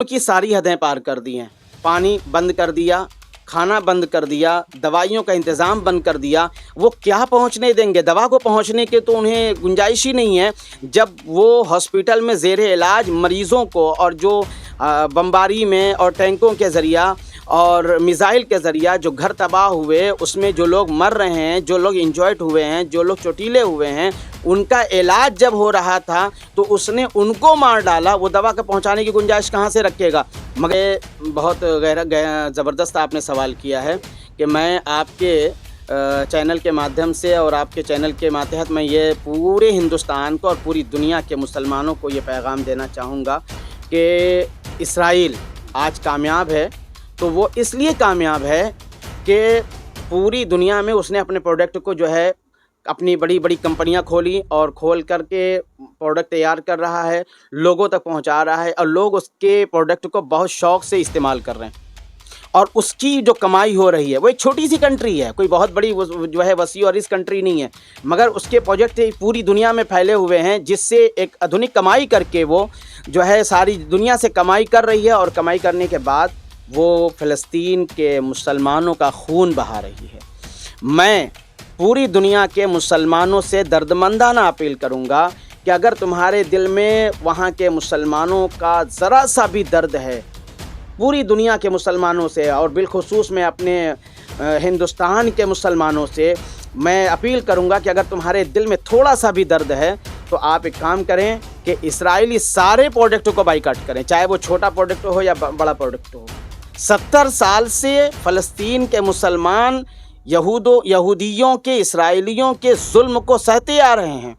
की सारी हदें पार कर दी हैं। पानी बंद कर दिया, खाना बंद कर दिया, दवाइयों का इंतज़ाम बंद कर दिया। वो क्या पहुंचने देंगे? दवा को पहुंचने के तो उन्हें गुंजाइश ही नहीं है। जब वो हॉस्पिटल में ज़ेरे इलाज मरीज़ों को और जो बमबारी में और टैंकों के ज़रिया और मिज़ाइल के ज़रिया जो घर तबाह हुए, उसमें जो लोग मर रहे हैं, जो लोग इंजर्ड हुए हैं, जो लोग चोटिले हुए हैं, उनका इलाज जब हो रहा था तो उसने उनको मार डाला। वो दवा के पहुंचाने की गुंजाइश कहाँ से रखेगा? मगर बहुत ज़बरदस्त आपने सवाल किया है कि मैं आपके चैनल के माध्यम से और आपके चैनल के मातहत मैं ये पूरे हिंदुस्तान को और पूरी दुनिया के मुसलमानों को ये पैगाम देना चाहूँगा कि इसराइल आज कामयाब है। तो वो इसलिए कामयाब है कि पूरी दुनिया में उसने अपने प्रोडक्ट को जो है अपनी बड़ी बड़ी कंपनियां खोली और खोल करके प्रोडक्ट तैयार कर रहा है, लोगों तक पहुंचा रहा है और लोग उसके प्रोडक्ट को बहुत शौक़ से इस्तेमाल कर रहे हैं। और उसकी जो कमाई हो रही है वो एक छोटी सी कंट्री है, कोई बहुत बड़ी जो है वसी और इस कंट्री नहीं है, मगर उसके प्रोजेक्ट पूरी दुनिया में फैले हुए हैं, जिससे एक आधुनिक कमाई करके वो जो है सारी दुनिया से कमाई कर रही है। और कमाई करने के बाद वो फ़लस्तीन के मुसलमानों का खून बहा रही है। मैं पूरी दुनिया के मुसलमानों से दर्दमंदाना अपील करूंगा कि अगर तुम्हारे दिल में वहाँ के मुसलमानों का ज़रा सा भी दर्द है, पूरी दुनिया के मुसलमानों से और बिलखुसूस मैं अपने हिंदुस्तान के मुसलमानों से मैं अपील करूंगा कि अगर तुम्हारे दिल में थोड़ा सा भी दर्द है तो आप एक काम करें कि इजरायली सारे प्रोडक्ट को बाइकाट करें, चाहे वो छोटा प्रोडक्ट हो या बड़ा प्रोडक्ट हो। 70 साल से फ़लस्तीन के मुसलमान यहूदियों के, इसराइलियों के जुल्म को सहते आ रहे हैं।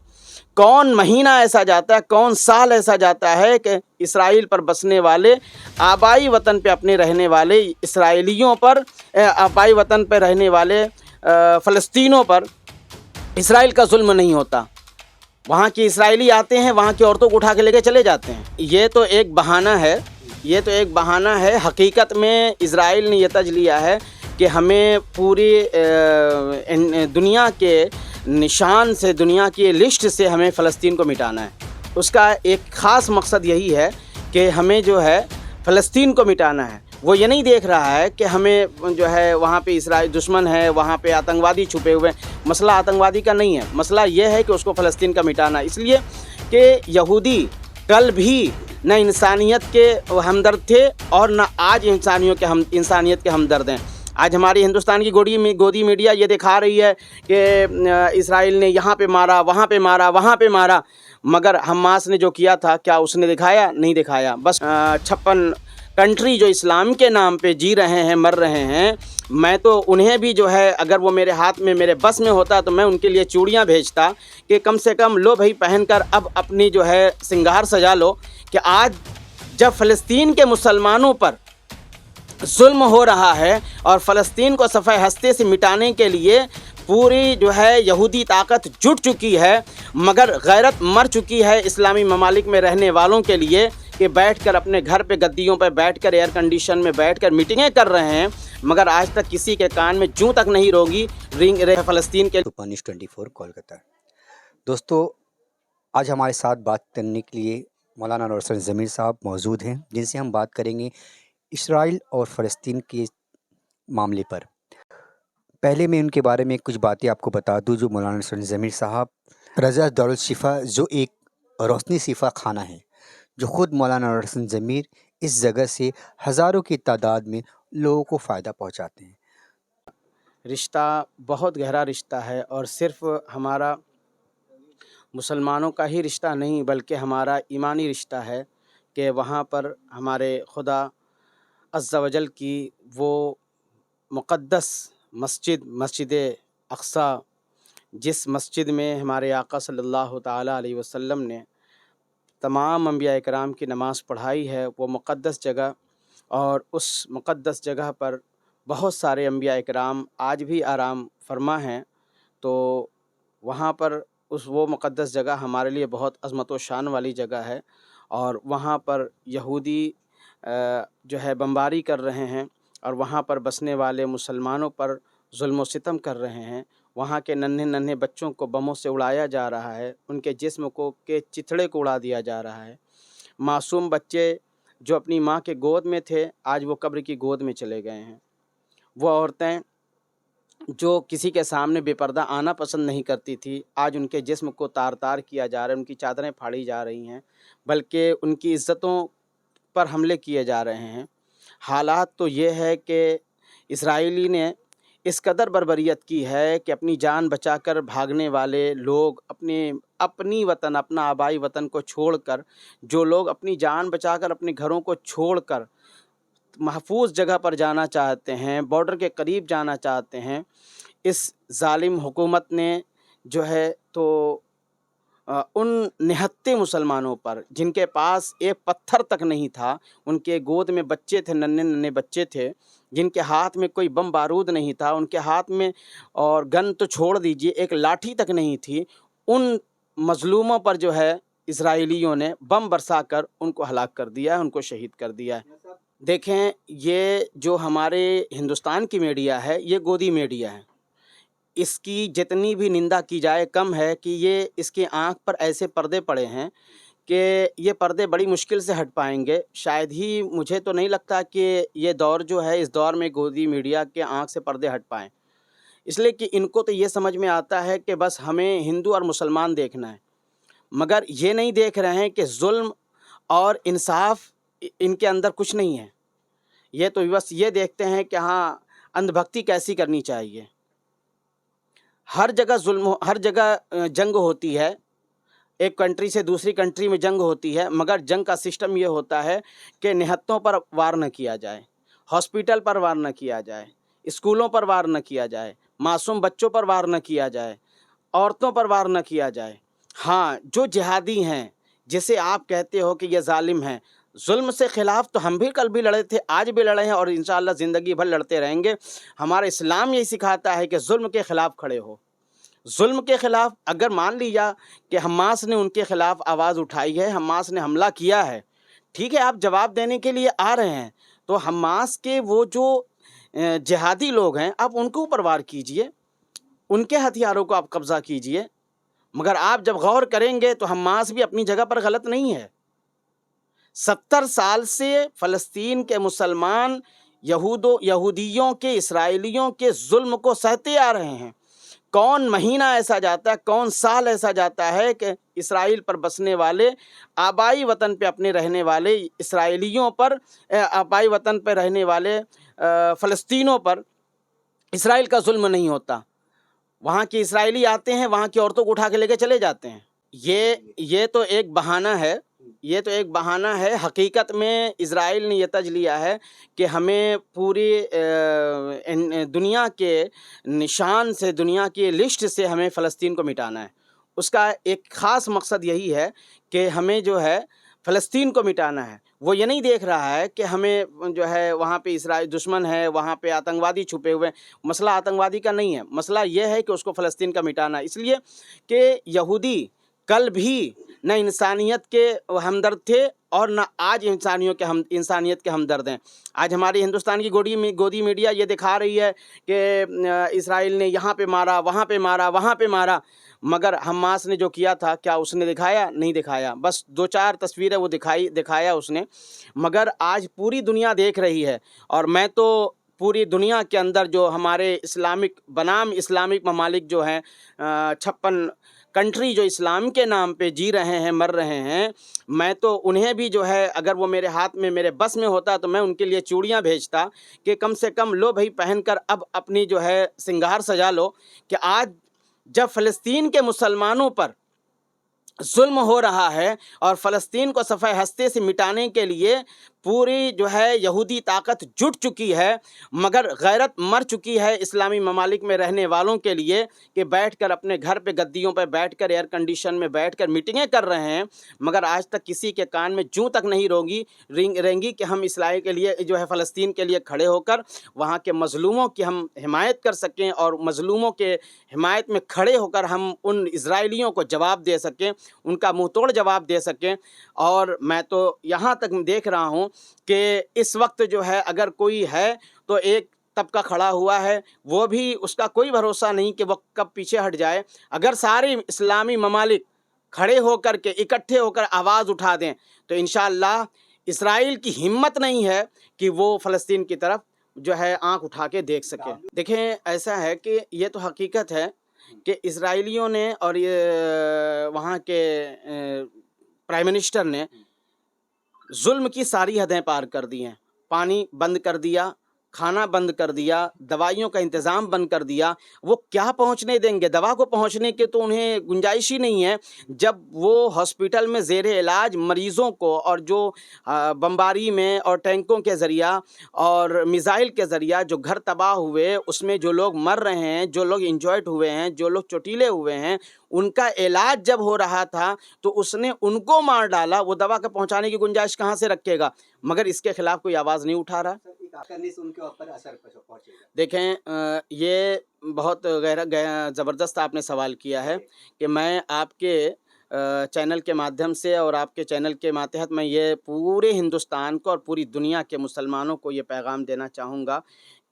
कौन महीना ऐसा जाता है, कौन साल ऐसा जाता है कि इसराइल पर बसने वाले, आबाई वतन पे अपने रहने वाले इसराइलियों पर, आबाई वतन पे रहने वाले फ़लस्तीनों पर इसराइल का जुल्म नहीं होता। वहाँ के इसराइली आते हैं, वहाँ की औरतों को उठा के लेके चले जाते हैं। ये तो एक बहाना है, ये तो एक बहाना है। हकीकत में इजराइल ने यह तज लिया है कि हमें पूरी दुनिया के निशान से, दुनिया की लिस्ट से हमें फ़लस्तीन को मिटाना है। उसका एक ख़ास मकसद यही है कि हमें जो है फ़लस्तीन को मिटाना है। वो ये नहीं देख रहा है कि हमें जो है वहाँ पे इसराइल दुश्मन है, वहाँ पे आतंकवादी छुपे हुए हैं। मसला आतंकवादी का नहीं है, मसला ये है कि उसको फ़लस्तीन का मिटाना है। इसलिए कि यहूदी कल भी न इंसानियत के हमदर्द थे और न आज इंसानियत के हमदर्द हैं। आज हमारी हिंदुस्तान की गोदी मीडिया ये दिखा रही है कि इसराइल ने यहाँ पे मारा, वहाँ पे मारा, वहाँ पे मारा, मगर हमास ने जो किया था क्या उसने दिखाया? नहीं दिखाया। बस 56 कंट्री जो इस्लाम के नाम पे जी रहे हैं, मर रहे हैं, मैं तो उन्हें भी जो है, अगर वो मेरे हाथ में, मेरे बस में होता तो मैं उनके लिए चूड़ियाँ भेजता कि कम से कम लो भाई पहनकर अब अपनी जो है श्रृंगार सजा लो, कि आज जब फ़लस्तीन के मुसलमानों पर जुल्म हो रहा है और फ़लस्तीन को सफ़े हस्ते से मिटाने के लिए पूरी जो है यहूदी ताकत जुट चुकी है, मगर गैरत मर चुकी है इस्लामी ममालिक में रहने वालों के लिए कि बैठकर अपने घर पे गद्दियों पे बैठकर एयर कंडीशन में बैठकर मीटिंगें कर रहे हैं, मगर आज तक किसी के कान में जूं तक नहीं रोगी रिंग रहे फ़लस्तीन के। तूफानिश 24 कोलकाता। दोस्तों, आज हमारे साथ बात करने के लिए मौलाना रोशन ज़मीर साहब मौजूद हैं, जिनसे हम बात करेंगे इसराइल और फ़लस्तीन के मामले पर। पहले मैं उनके बारे में कुछ बातें आपको बता दूं। जो मौलाना रोशन ज़मीर साहब रज़ा दारुल शिफा, जो एक रोशनी शिफा खाना है, जो ख़ुद मौलाना रोशन ज़मीर इस जगह से हज़ारों की तादाद में लोगों को फ़ायदा पहुंचाते हैं। रिश्ता बहुत गहरा रिश्ता है और सिर्फ़ हमारा मुसलमानों का ही रिश्ता नहीं, बल्कि हमारा ईमानी रिश्ता है कि वहाँ पर हमारे खुदा अज़्ज़ा वजल की वो मुक़द्दस मस्जिद अक़सा, जिस मस्जिद में हमारे आका सल्लल्लाहु ताला अलैहि वसल्लम ने तमाम अंबिया इकराम की नमाज़ पढ़ाई है, वो मुक़द्दस जगह, और उस मुक़द्दस जगह पर बहुत सारे अंबिया इकराम आज भी आराम फरमा हैं। तो वहाँ पर वो मुक़द्दस जगह हमारे लिए बहुत अज़मत व शान वाली जगह है, और वहाँ पर यहूदी जो है बमबारी कर रहे हैं और वहाँ पर बसने वाले मुसलमानों पर जुल्म व सितम कर रहे हैं। वहाँ के नन्हे नन्हे बच्चों को बमों से उड़ाया जा रहा है, उनके जिस्म को के चिथड़े को उड़ा दिया जा रहा है। मासूम बच्चे जो अपनी माँ के गोद में थे आज वो कब्र की गोद में चले गए हैं। वो औरतें जो किसी के सामने बेपर्दा आना पसंद नहीं करती थी, आज उनके जिस्म को तार-तार किया जा रहा है, उनकी चादरें फाड़ी जा रही हैं, बल्कि उनकी इज़्ज़तों पर हमले किए जा रहे हैं। हालात तो ये है कि इस्राएली ने इस कदर बर्बरियत की है कि अपनी जान बचाकर भागने वाले लोग अपनी वतन, अपना आबाई वतन को छोड़कर, जो लोग अपनी जान बचाकर अपने घरों को छोड़कर महफूज जगह पर जाना चाहते हैं, बॉर्डर के करीब जाना चाहते हैं, इस ज़ालिम हुकूमत ने जो है तो उन निहत्थे मुसलमानों पर, जिनके पास एक पत्थर तक नहीं था, उनके गोद में बच्चे थे, नन्हे-नन्हे बच्चे थे, जिनके हाथ में कोई बम बारूद नहीं था, उनके हाथ में और गन तो छोड़ दीजिए एक लाठी तक नहीं थी, उन मज़लूमों पर जो है इस्राएलियों ने बम बरसाकर उनको हलाक कर दिया है, उनको शहीद कर दिया है। देखें, ये जो हमारे हिंदुस्तान की मीडिया है, ये गोदी मीडिया है। इसकी जितनी भी निंदा की जाए कम है कि ये इसकी आँख पर ऐसे पर्दे पड़े हैं कि ये पर्दे बड़ी मुश्किल से हट पाएंगे। शायद ही, मुझे तो नहीं लगता कि ये दौर जो है, इस दौर में गोदी मीडिया के आँख से पर्दे हट पाएँ। इसलिए कि इनको तो ये समझ में आता है कि बस हमें हिंदू और मुसलमान देखना है, मगर ये नहीं देख रहे हैं कि जुल्म और इंसाफ इनके अंदर कुछ नहीं है। ये तो बस ये देखते हैं कि हाँ, अंधभक्ति कैसी करनी चाहिए। हर जगह जुल्म, हर जगह जंग होती है, एक कंट्री से दूसरी कंट्री में जंग होती है, मगर जंग का सिस्टम ये होता है कि निहत्तों पर वार न किया जाए, हॉस्पिटल पर वार न किया जाए, स्कूलों पर वार न किया जाए, मासूम बच्चों पर वार न किया जाए, औरतों पर वार न किया जाए। हाँ, जो जिहादी हैं, जिसे आप कहते हो कि ये ज़ालिम हैं, जुल्म से ख़िलाफ़ तो हम भी कल भी लड़े थे, आज भी लड़े हैं और इंशाअल्लाह ज़िंदगी भर लड़ते रहेंगे। हमारा इस्लाम यही सिखाता है कि जुल्म के ख़िलाफ़ खड़े हो। जुल्म के ख़िलाफ़ अगर मान लिया कि हमास ने उनके ख़िलाफ़ आवाज़ उठाई है, हमास ने हमला किया है, ठीक है, आप जवाब देने के लिए आ रहे हैं, तो हमास के वो जो जिहादी लोग हैं, आप उनके ऊपर वार कीजिए, उनके हथियारों को आप कब्ज़ा कीजिए। मगर आप जब गौर करेंगे तो हमास भी अपनी जगह पर गलत नहीं है। 70 साल से फ़लस्तीन के मुसलमान यहूदियों के, इसराइलियों के जुल्म को सहते आ रहे हैं। कौन महीना ऐसा जाता है, कौन साल ऐसा जाता है कि इसराइल पर बसने वाले, आबाई वतन पे अपने रहने वाले इसराइलियों पर, आबाई वतन पे रहने वाले फ़लस्तीनों पर इसराइल का जुल्म नहीं होता। वहाँ के इसराइली आते हैं, वहाँ की औरतों को उठा के लेके चले जाते हैं। ये तो एक बहाना है, ये तो एक बहाना है। हकीकत में इज़राइल ने ये तज लिया है कि हमें पूरी दुनिया के निशान से, दुनिया की लिस्ट से हमें फ़लस्तीन को मिटाना है। उसका एक ख़ास मकसद यही है कि हमें जो है फ़लस्तीन को मिटाना है। वो ये नहीं देख रहा है कि हमें जो है वहाँ पे इसराइल दुश्मन है, वहाँ पे आतंकवादी छुपे हुए हैं। मसला आतंकवादी का नहीं है, मसला ये है कि उसको फ़लस्तीन का मिटाना है। इसलिए कि यहूदी कल भी न इंसानियत के हमदर्द थे और न आज इंसानियत के हमदर्द हैं। आज हमारी हिंदुस्तान की गोदी मीडिया ये दिखा रही है कि इसराइल ने यहाँ पे मारा, वहाँ पे मारा, वहाँ पे मारा, मगर हमास ने जो किया था क्या उसने दिखाया? नहीं दिखाया। बस 2-4 तस्वीरें वो दिखाया उसने, मगर आज पूरी दुनिया देख रही है। और मैं तो पूरी दुनिया के अंदर जो हमारे इस्लामिक ममालिक जो हैं, 56 कंट्री जो इस्लाम के नाम पे जी रहे हैं, मर रहे हैं, मैं तो उन्हें भी जो है, अगर वो मेरे हाथ में, मेरे बस में होता तो मैं उनके लिए चूड़ियाँ भेजता कि कम से कम लो भाई, पहनकर अब अपनी जो है सिंगार सजा लो कि आज जब फ़लस्तीन के मुसलमानों पर जुल्म हो रहा है और फ़लस्तीन को सफ़े हस्ते से मिटाने के लिए पूरी जो है यहूदी ताकत जुट चुकी है, मगर गैरत मर चुकी है इस्लामी ममालिक में रहने वालों के लिए कि बैठकर अपने घर पे गद्दियों पे बैठकर एयर कंडीशन में बैठकर मीटिंगें कर रहे हैं, मगर आज तक किसी के कान में जूं तक नहीं रेंगी कि हम इसराइल के लिए जो है फ़लस्तीन के लिए खड़े होकर वहाँ के मज़लूमों की हम हिमायत कर सकें और मज़लूमों के हिमायत में खड़े होकर हम उन इजराइलियों को जवाब दे सकें, उनका मुँह तोड़ जवाब दे सकें। और मैं तो यहाँ तक देख रहा हूँ कि इस वक्त जो है अगर कोई है तो एक तबका खड़ा हुआ है, वो भी उसका कोई भरोसा नहीं कि वो कब पीछे हट जाए। अगर सारे इस्लामी ममालिक खड़े होकर के, इकट्ठे होकर आवाज़ उठा दें तो इंशाअल्लाह اسرائیل کی ہمت نہیں ہے کہ وہ فلسطین کی طرف جو ہے آنکھ اٹھا کے دیکھ سکے. دیکھیں ایسا ہے کہ یہ تو حقیقت ہے کہ اسرائیلیوں نے اور یہ وہاں کے پرائم منسٹر نے ظلم کی ساری حدیں پار کر دی ہیں. پانی بند کر دیا، کھانا بند کر دیا، دوائیوں کا انتظام بند کر دیا. وہ کیا پہنچنے دیں گے؟ دوا کو پہنچنے کے تو انہیں گنجائش ہی نہیں ہے. جب وہ ہاسپٹل میں زیر علاج مریضوں کو اور جو بمباری میں اور ٹینکوں کے ذریعہ اور میزائل کے ذریعہ جو گھر تباہ ہوئے، اس میں جو لوگ مر رہے ہیں، جو لوگ انجوائڈ ہوئے ہیں، جو لوگ چوٹیلے ہوئے ہیں، ان کا علاج جب ہو رہا تھا تو اس نے ان کو مار ڈالا. وہ دوا کا پہنچانے کی گنجائش کہاں سے رکھے گا؟ مگر اس کے خلاف کوئی آواز نہیں اٹھا رہا. دیکھیں یہ بہت زبردست آپ نے سوال کیا ہے کہ میں آپ کے چینل کے مادھیم سے اور آپ کے چینل کے ماتحت میں یہ پورے ہندوستان کو اور پوری دنیا کے مسلمانوں کو یہ پیغام دینا چاہوں گا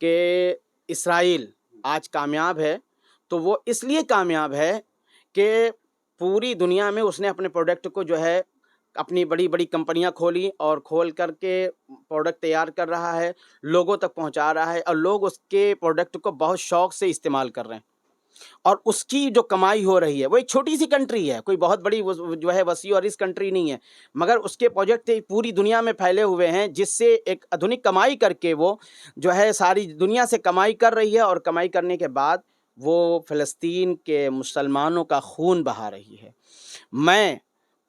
کہ اسرائیل آج کامیاب ہے تو وہ اس لیے کامیاب ہے کہ پوری دنیا میں اس نے اپنے پروڈکٹ کو جو ہے اپنی بڑی بڑی کمپنیاں کھولی اور کھول کر کے پروڈکٹ تیار کر رہا ہے، لوگوں تک پہنچا رہا ہے، اور لوگ اس کے پروڈکٹ کو بہت شوق سے استعمال کر رہے ہیں. اور اس کی جو کمائی ہو رہی ہے، وہ ایک چھوٹی سی کنٹری ہے، کوئی بہت بڑی جو ہے وسیع اور اس کنٹری نہیں ہے، مگر اس کے پروجیکٹ پوری دنیا میں پھیلے ہوئے ہیں، جس سے ایک ادھنک کمائی کر کے وہ جو ہے ساری دنیا سے کمائی کر رہی ہے. اور کمائی کرنے کے بعد وہ فلسطین کے مسلمانوں کا خون بہا رہی ہے. میں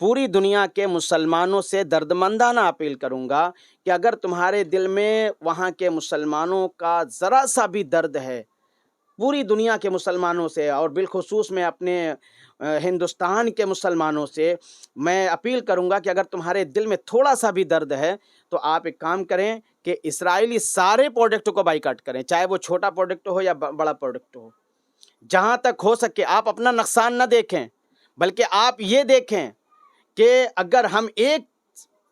پوری دنیا کے مسلمانوں سے دردمندانہ اپیل کروں گا کہ اگر تمہارے دل میں وہاں کے مسلمانوں کا ذرا سا بھی درد ہے، پوری دنیا کے مسلمانوں سے اور بالخصوص میں اپنے ہندوستان کے مسلمانوں سے میں اپیل کروں گا کہ اگر تمہارے دل میں تھوڑا سا بھی درد ہے تو آپ ایک کام کریں کہ اسرائیلی سارے پروڈکٹ کو بائیکاٹ کریں، چاہے وہ چھوٹا پروڈکٹ ہو یا بڑا پروڈکٹ ہو. جہاں تک ہو سکے آپ اپنا نقصان نہ دیکھیں، بلکہ آپ یہ دیکھیں کہ اگر ہم ایک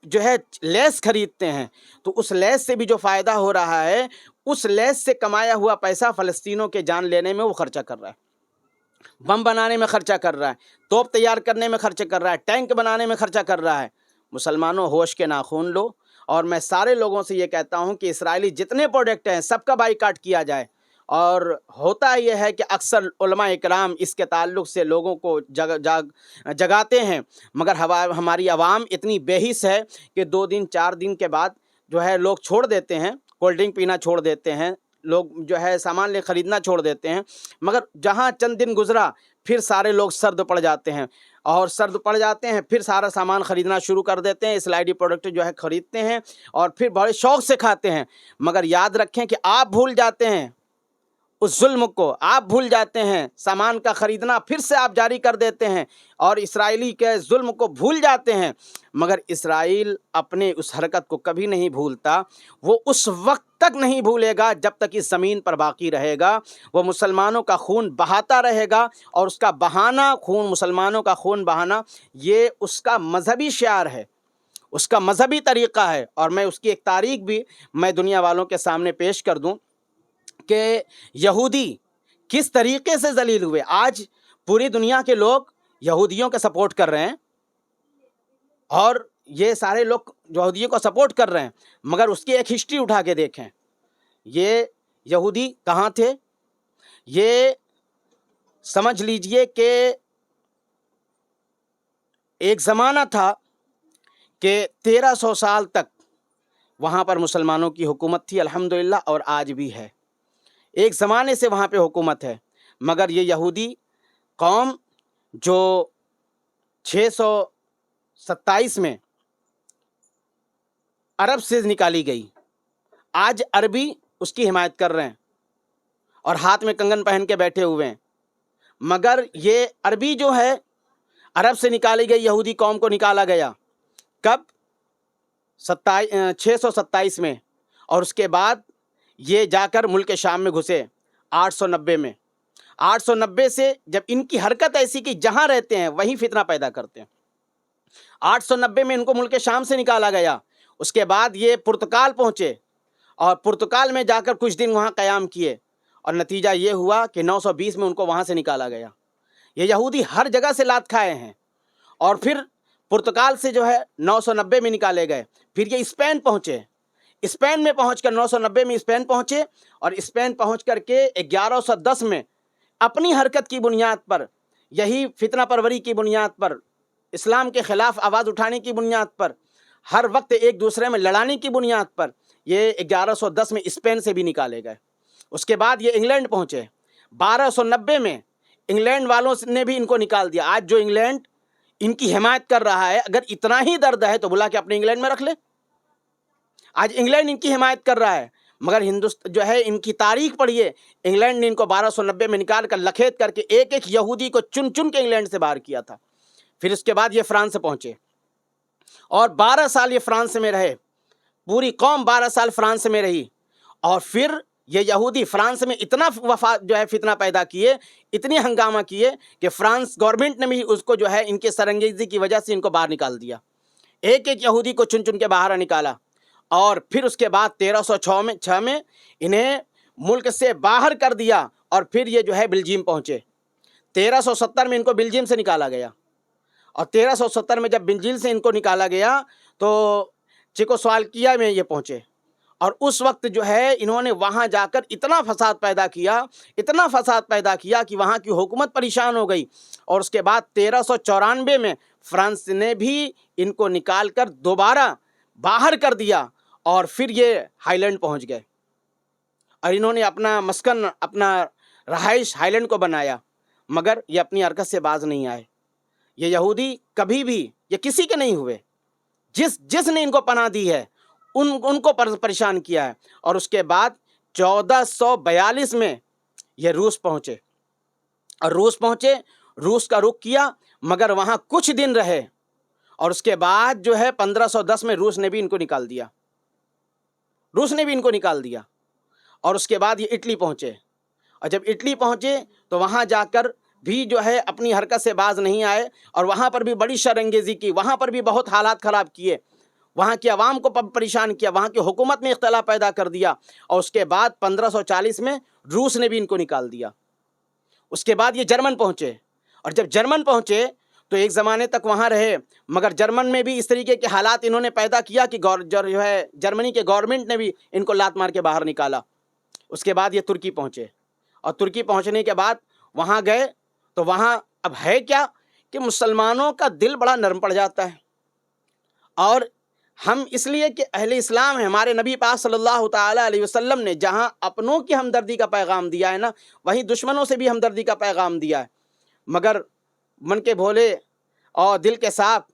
جو ہے لیس خریدتے ہیں تو اس لیس سے بھی جو فائدہ ہو رہا ہے، اس لیس سے کمایا ہوا پیسہ فلسطینوں کے جان لینے میں وہ خرچہ کر رہا ہے، بم بنانے میں خرچہ کر رہا ہے، توپ تیار کرنے میں خرچہ کر رہا ہے، ٹینک بنانے میں خرچہ کر رہا ہے. مسلمانوں ہوش کے ناخن لو. اور میں سارے لوگوں سے یہ کہتا ہوں کہ اسرائیلی جتنے پروڈکٹ ہیں سب کا بائیکاٹ کیا جائے. اور ہوتا یہ ہے کہ اکثر علماء اکرام اس کے تعلق سے لوگوں کو جگاتے ہیں، مگر ہماری عوام اتنی بے حس ہے کہ 2 دن 4 دن کے بعد جو ہے لوگ چھوڑ دیتے ہیں، کولڈ ڈرنک پینا چھوڑ دیتے ہیں، لوگ جو ہے سامان خریدنا چھوڑ دیتے ہیں. مگر جہاں چند دن گزرا پھر سارے لوگ سرد پڑ جاتے ہیں، اور سرد پڑ جاتے ہیں پھر سارا سامان خریدنا شروع کر دیتے ہیں، اسرائیلی پروڈکٹ جو ہے خریدتے ہیں اور پھر بڑے شوق سے کھاتے ہیں. مگر یاد رکھیں کہ آپ بھول جاتے ہیں اس ظلم کو، آپ بھول جاتے ہیں سامان کا خریدنا پھر سے آپ جاری کر دیتے ہیں اور اسرائیلی کے ظلم کو بھول جاتے ہیں. مگر اسرائیل اپنے اس حرکت کو کبھی نہیں بھولتا. وہ اس وقت تک نہیں بھولے گا جب تک اس زمین پر باقی رہے گا. وہ مسلمانوں کا خون بہاتا رہے گا، اور اس کا بہانا، مسلمانوں کا خون بہانا، یہ اس کا مذہبی شعار ہے، اس کا مذہبی طریقہ ہے. اور میں اس کی ایک تاریخ بھی میں دنیا والوں کے سامنے پیش کر دوں کہ یہودی کس طریقے سے ذلیل ہوئے. آج پوری دنیا کے لوگ یہودیوں کا سپورٹ کر رہے ہیں، اور یہ سارے لوگ یہودیوں کو سپورٹ کر رہے ہیں، مگر اس کی ایک ہسٹری اٹھا کے دیکھیں. یہ یہودی کہاں تھے؟ یہ سمجھ لیجئے کہ ایک زمانہ تھا کہ 1300 سال تک وہاں پر مسلمانوں کی حکومت تھی، الحمدللہ، اور آج بھی ہے. ایک زمانے سے وہاں پہ حکومت ہے. مگر یہ یہودی قوم جو 627 میں عرب سے نکالی گئی، آج عربی اس کی حمایت کر رہے ہیں اور ہاتھ میں کنگن پہن کے بیٹھے ہوئے ہیں. مگر یہ عربی جو ہے، عرب سے نکالی گئی یہودی قوم کو نکالا گیا کب؟ 627 میں، اور اس کے بعد یہ جا کر ملک شام میں گھسے 890 میں. 890 سے جب ان کی حرکت ایسی کہ جہاں رہتے ہیں وہیں فتنہ پیدا کرتے ہیں. 890 میں ان کو ملک شام سے نکالا گیا. اس کے بعد یہ پرتگال پہنچے اور پرتگال میں جا کر کچھ دن وہاں قیام کیے، اور نتیجہ یہ ہوا کہ 920 میں ان کو وہاں سے نکالا گیا. یہ یہودی ہر جگہ سے لات کھائے ہیں، اور پھر पुर्तगाल से जो है 990 में निकाले गए। फिर ये स्पेन पहुँचे, स्पेन में पहुँच कर 990 में स्पेन पहुँचे, और स्पेन पहुँच करके 1110 में अपनी हरकत की बुनियाद पर, यही फितना परवरी की बुनियाद पर, इस्लाम के ख़िलाफ़ आवाज़ उठाने की बुनियाद पर, हर वक्त एक दूसरे में लड़ाने की बुनियाद पर, ये 1110 में स्पेन से भी निकाले गए। उसके बाद ये इंग्लैंड पहुँचे, 1290 में इंग्लैंड वालों ने भी इनको निकाल दिया। आज जो इंग्लैंड इनकी हिमायत कर रहा है, अगर इतना ही दर्द है तो बुला के अपने इंग्लैंड में रख ले। आज इंग्लैंड इनकी हिमायत कर रहा है, मगर हिंदुस्तान जो है, इनकी तारीख पढ़िए, इंग्लैंड ने इनको 1290 में निकाल कर लखेत करके एक एक यहूदी को चुन चुन के इंग्लैंड से बाहर किया था। फिर उसके बाद ये फ्रांस से पहुँचे और 12 साल ये फ्रांस में रहे, पूरी कौम 12 साल फ्रांस में रही। और फिर ये यहूदी फ्रांस में इतना जो है फितना पैदा किए, इतनी हंगामा किए कि फ्रांस गवर्नमेंट ने भी उसको जो है इनके सरंगेजी की वजह से इनको बाहर निकाल दिया। एक एक यहूदी को चुन चुन के बाहर निकाला। और फिर उसके बाद 1306 में इन्हें मुल्क से बाहर कर दिया। और फिर ये जो है बेल्जियम पहुँचे, 1370 में इनको बेल्जियम से निकाला गया। और 1370 में जब बेल्जियम से इनको निकाला गया तो चेकोस्लोवाकिया में ये पहुँचे। और उस वक्त जो है इन्होंने वहाँ जाकर इतना फसाद पैदा किया कि वहाँ की हुकूमत परेशान हो गई। और उसके बाद 1394 में फ्रांस ने भी इनको निकाल कर दोबारा बाहर कर दिया। और फिर ये हाईलैंड पहुँच गए और इन्होंने अपना मस्कन, अपना रहाइश हाईलैंड को बनाया। मगर ये अपनी हरकत से बाज नहीं आए। ये यहूदी कभी भी ये किसी के नहीं हुए, जिसने इनको पनाह दी है उनको परेशान किया है। और उसके बाद 1442 में ये रूस पहुँचे, और रूस का रुख किया, मगर वहाँ कुछ दिन रहे। और उसके बाद जो है 1510 में रूस ने भी इनको निकाल दिया। और उसके बाद ये इटली पहुँचे, और जब इटली पहुँचे तो वहाँ जाकर भी जो है अपनी हरकत से बाज नहीं आए, और वहाँ पर भी बड़ी शरंगेज़ी की, वहाँ पर भी बहुत हालात ख़राब किए, वहाँ की आवाम को परेशान किया, वहाँ की हुकूमत में इख्तलाफ पैदा कर दिया। और उसके बाद 1540 में रूस ने भी इनको निकाल दिया। उसके बाद ये जर्मन पहुँचे, और जब जर्मन पहुँचे तो एक ज़माने तक वहाँ रहे, मगर जर्मन में भी इस तरीके के हालात इन्होंने पैदा किया कि जो है जर्मनी के गवर्नमेंट ने भी इनको लात मार के बाहर निकाला। उसके बाद ये तुर्की पहुँचे, और तुर्की पहुँचने के बाद वहाँ गए तो वहाँ अब है क्या कि मुसलमानों का दिल बड़ा नरम पड़ जाता है। और हम इसलिए कि अहले इस्लाम है, हमारे नबी पाक सल्लल्लाहु ताला अलैहि वसल्लम ने जहाँ अपनों की हमदर्दी का पैगाम दिया है ना, वहीं दुश्मनों से भी हमदर्दी का पैगाम दिया है। मगर मन के भोले और दिल के साफ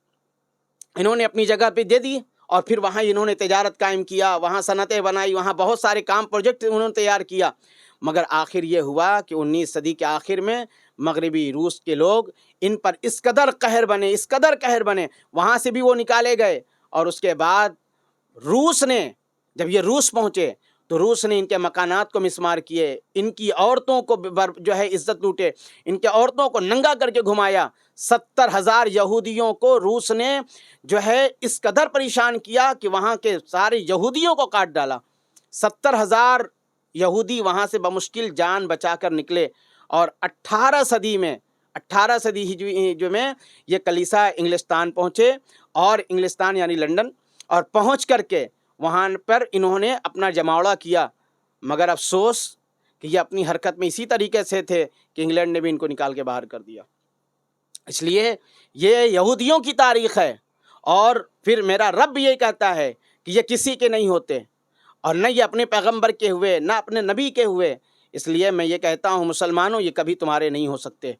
इन्होंने अपनी जगह पे दे दी, और फिर वहाँ इन्होंने तिजारत कायम किया, वहाँ सनतें बनाई, वहाँ बहुत सारे काम प्रोजेक्ट उन्होंने तैयार किया। मगर आखिर ये हुआ कि 19 सदी के आखिर में मगरबी रूस के लोग इन पर इस कदर कहर बने, वहाँ से भी वो निकाले गए। और उसके बाद रूस ने, जब ये रूस पहुँचे तो रूस ने इनके मकानात को मिसमार किए, इनकी औरतों को जो है इज़्ज़त लूटे, इनके औरतों को नंगा करके घुमाया। 70,000 यहूदियों को रूस ने जो है इस कदर परेशान किया कि वहाँ के सारे यहूदियों को काट डाला। 70,000 यहूदी वहाँ से बमुश्किल जान बचा कर निकले। और 18 सदी हिजरी में ये कलीसा इंग्लिस्तान पहुँचे, और इंग्लिस्तान यानी लंदन, और पहुँच करके वहाँ पर इन्होंने अपना जमावड़ा किया। मगर अफसोस कि ये अपनी हरकत में इसी तरीके से थे कि इंग्लैंड ने भी इनको निकाल के बाहर कर दिया। इसलिए ये यहूदियों की तारीख़ है। और फिर मेरा रब ये कहता है कि ये किसी के नहीं होते, और न ये अपने पैगंबर के हुए, न अपने नबी के हुए। इसलिए मैं ये कहता हूँ मुसलमानों, ये कभी तुम्हारे नहीं हो सकते।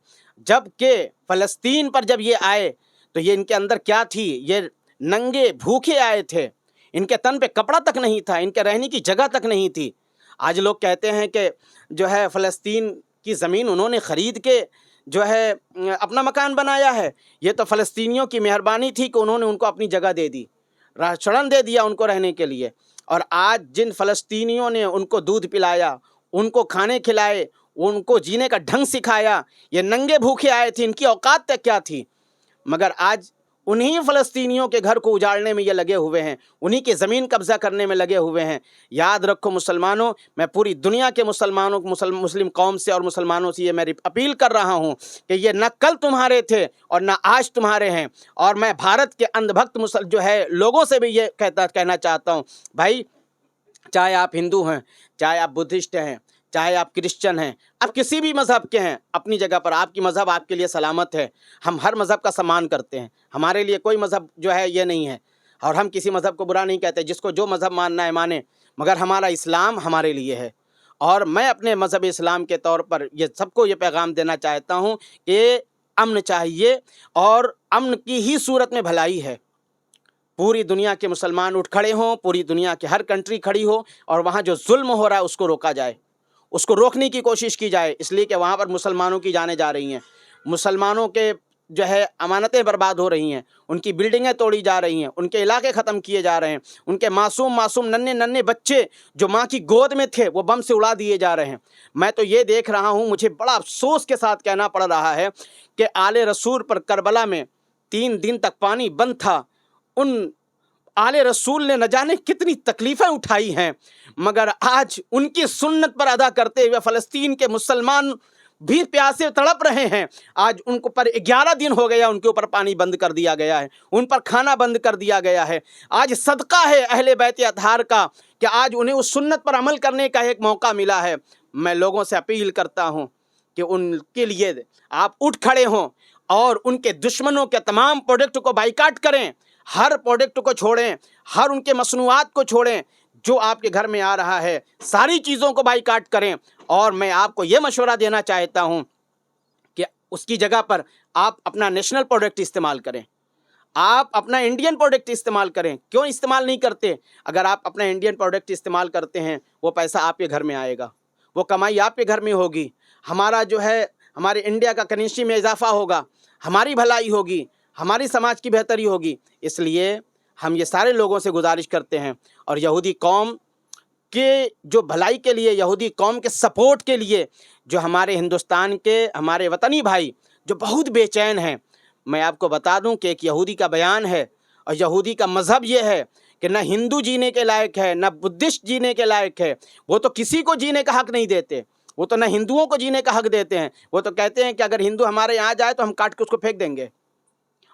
जबकि फ़लस्तीन पर जब ये आए तो ये इनके अंदर क्या थी, ये नंगे भूखे आए थे, इनके तन पे कपड़ा तक नहीं था, इनके रहने की जगह तक नहीं थी। आज लोग कहते हैं कि जो है फ़लस्तीन की ज़मीन उन्होंने ख़रीद के जो है अपना मकान बनाया है। ये तो फ़लस्तीनियों की मेहरबानी थी कि उन्होंने उनको अपनी जगह दे दी, राशन दे दिया उनको रहने के लिए। और आज जिन फ़लस्तीनियों ने उनको दूध पिलाया, उनको खाने खिलाए, उनको जीने का ढंग सिखाया, ये नंगे भूखे आए थे, इनकी औकात तक क्या थी। मगर आज उन्हीं फ़लस्तीनियों के घर को उजाड़ने में ये लगे हुए हैं, उन्हीं की ज़मीन कब्ज़ा करने में लगे हुए हैं। याद रखो मुसलमानों, मैं पूरी दुनिया के मुसलमानों मुस्लिम कौम से और मुसलमानों से ये मैं अपील कर रहा हूँ कि ये न कल तुम्हारे थे और न आज तुम्हारे हैं। और मैं भारत के अंधभक्त जो है लोगों से भी ये कहना चाहता हूँ, भाई चाहे आप हिंदू हैं, चाहे आप बुद्धिस्ट हैं, चाहे आप क्रिश्चियन हैं, आप किसी भी मज़हब के हैं, अपनी जगह पर आपकी मज़हब आपके लिए सलामत है। हम हर मज़हब का सम्मान करते हैं, हमारे लिए कोई मज़हब जो है ये नहीं है, और हम किसी मज़हब को बुरा नहीं कहते, जिसको जो मज़हब मानना है माने, मगर हमारा इस्लाम हमारे लिए है। और मैं अपने मज़हब इस्लाम के तौर पर ये सबको ये पैगाम देना चाहता हूँ कि अमन चाहिए और अमन की ही सूरत में भलाई है। पूरी दुनिया के मुसलमान उठ खड़े हों, पूरी दुनिया की हर कंट्री खड़ी हो, और वहाँ जो जुल्म हो रहा है उसको रोका जाए, उसको रोकने की कोशिश की जाए, इसलिए कि वहाँ पर मुसलमानों की जानें जा रही हैं, मुसलमानों के जो है अमानतें बर्बाद हो रही हैं, उनकी बिल्डिंगें तोड़ी जा रही हैं, उनके इलाके ख़त्म किए जा रहे हैं, उनके मासूम नन्हे नन्हे बच्चे जो माँ की गोद में थे वो बम से उड़ा दिए जा रहे हैं। मैं तो ये देख रहा हूँ, मुझे बड़ा अफसोस के साथ कहना पड़ रहा है कि आले रसूल पर करबला में 3 दिन तक पानी बंद था। उन आले रसूल ने न जाने कितनी तकलीफ़ें उठाई हैं, मगर आज उनकी सुन्नत पर अदा करते हुए फ़लस्तीन के मुसलमान भी प्यासे तड़प रहे हैं। आज उनको पर 11 दिन हो गया, उनके ऊपर पानी बंद कर दिया गया है, उन पर खाना बंद कर दिया गया है। आज सदका है अहले बैत अतहार का कि आज उन्हें उस सुन्नत पर अमल करने का एक मौका मिला है। मैं लोगों से अपील करता हूँ कि उनके लिए आप उठ खड़े हों और उनके दुश्मनों के तमाम प्रोडक्ट को बाइकाट करें, हर प्रोडक्ट को छोड़ें, हर उनके मसनूआत को छोड़ें, जो आपके घर में आ रहा है सारी चीज़ों को बाइकाट करें। और मैं आपको ये मशवरा देना चाहता हूँ कि उसकी जगह पर आप अपना नेशनल प्रोडक्ट इस्तेमाल करें, आप अपना इंडियन प्रोडक्ट इस्तेमाल करें। क्यों इस्तेमाल नहीं करते? अगर आप अपना इंडियन प्रोडक्ट इस्तेमाल करते हैं, वो पैसा आपके घर में आएगा, वो कमाई आपके घर में होगी, हमारा जो है हमारे इंडिया का करेंसी में इजाफा होगा, हमारी भलाई होगी, हमारी समाज की बेहतरी होगी। इसलिए हम ये सारे लोगों से गुजारिश करते हैं, और यहूदी कौम के जो भलाई के लिए, यहूदी कौम के सपोर्ट के लिए, जो हमारे हिंदुस्तान के हमारे वतनी भाई जो बहुत बेचैन हैं, मैं आपको बता दूं कि एक यहूदी का बयान है, और यहूदी का मज़हब ये है कि न हिंदू जीने के लायक है, न बुद्धिस्ट जीने के लायक है। वो तो किसी को जीने का हक़ नहीं देते, वो तो न हिंदुओं को जीने का हक़ देते हैं। वो तो कहते हैं कि अगर हिंदू हमारे यहाँ जाए तो हम काट के उसको फेंक देंगे।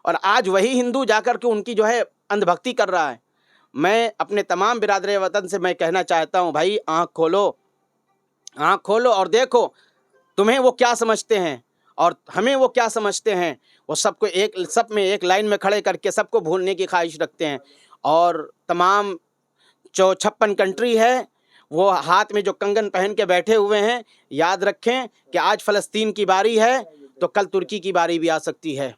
और आज वही हिंदू जाकर के उनकी जो है अंधभक्ति कर रहा है। मैं अपने तमाम बिरादर वतन से मैं कहना चाहता हूँ, भाई आँख खोलो और देखो तुम्हें वो क्या समझते हैं और हमें वो क्या समझते हैं। वो सबको सब में एक लाइन में खड़े करके सबको भूलने की ख्वाहिश रखते हैं। और तमाम जो 56 कंट्री है वो हाथ में जो कंगन पहन के बैठे हुए हैं, याद रखें कि आज फ़लस्तीन की बारी है तो कल तुर्की की बारी भी आ सकती है,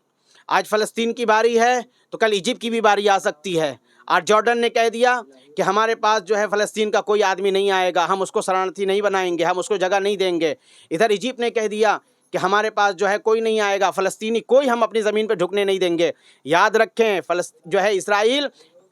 आज फ़लस्तीन की बारी है तो कल इजिप्ट की भी बारी आ सकती है। आज जॉर्डन ने कह दिया कि हमारे पास जो है फ़लस्तीन का कोई आदमी नहीं आएगा, हम उसको शरणार्थी नहीं बनाएंगे, हम उसको जगह नहीं देंगे। इधर इजिप्ट ने कह दिया कि हमारे पास जो है कोई नहीं आएगा, फ़लस्तीनी कोई हम अपनी ज़मीन पर झुकने नहीं देंगे। याद रखें, जो है इसराइल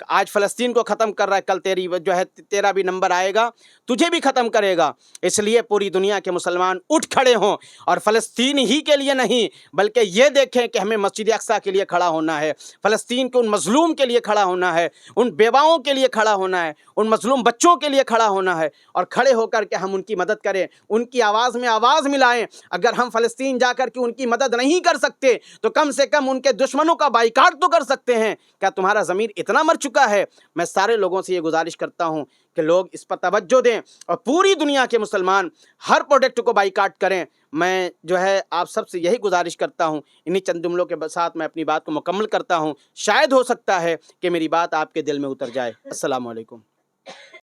आज फ़लस्तीन को ख़त्म कर रहा है, कल तेरा भी नंबर आएगा, तुझे भी ख़त्म करेगा। इसलिए पूरी दुनिया के मुसलमान उठ खड़े हों और फ़लस्तीन ही के लिए नहीं बल्कि ये देखें कि हमें मस्जिद अक्सा के लिए खड़ा होना है, फ़लस्तीन के उन मज़लूम के लिए खड़ा होना है, उन बेवाओं के लिए खड़ा होना है, उन मज़लूम बच्चों के लिए खड़ा होना है, और खड़े होकर के हम उनकी मदद करें, उनकी आवाज़ में आवाज़ मिलाएं। अगर हम फ़लस्तीन जाकर के उनकी मदद नहीं कर सकते तो कम से कम उनके दुश्मनों का बाइकाट तो कर सकते हैं। क्या तुम्हारा ज़मीर इतना मर चुका है? मैं सारे लोगों से ये गुजारिश करता हूं कि लोग इस पर तवज्जो दें और पूरी दुनिया के मुसलमान हर प्रोडक्ट को बाइकाट करें। मैं जो है आप सबसे यही गुजारिश करता हूं। इन्हीं चंद जुमलों के साथ मैं अपनी बात को मुकम्मल करता हूं। शायद हो सकता है कि मेरी बात आपके दिल में उतर जाए। अस्सलाम वालेकुम।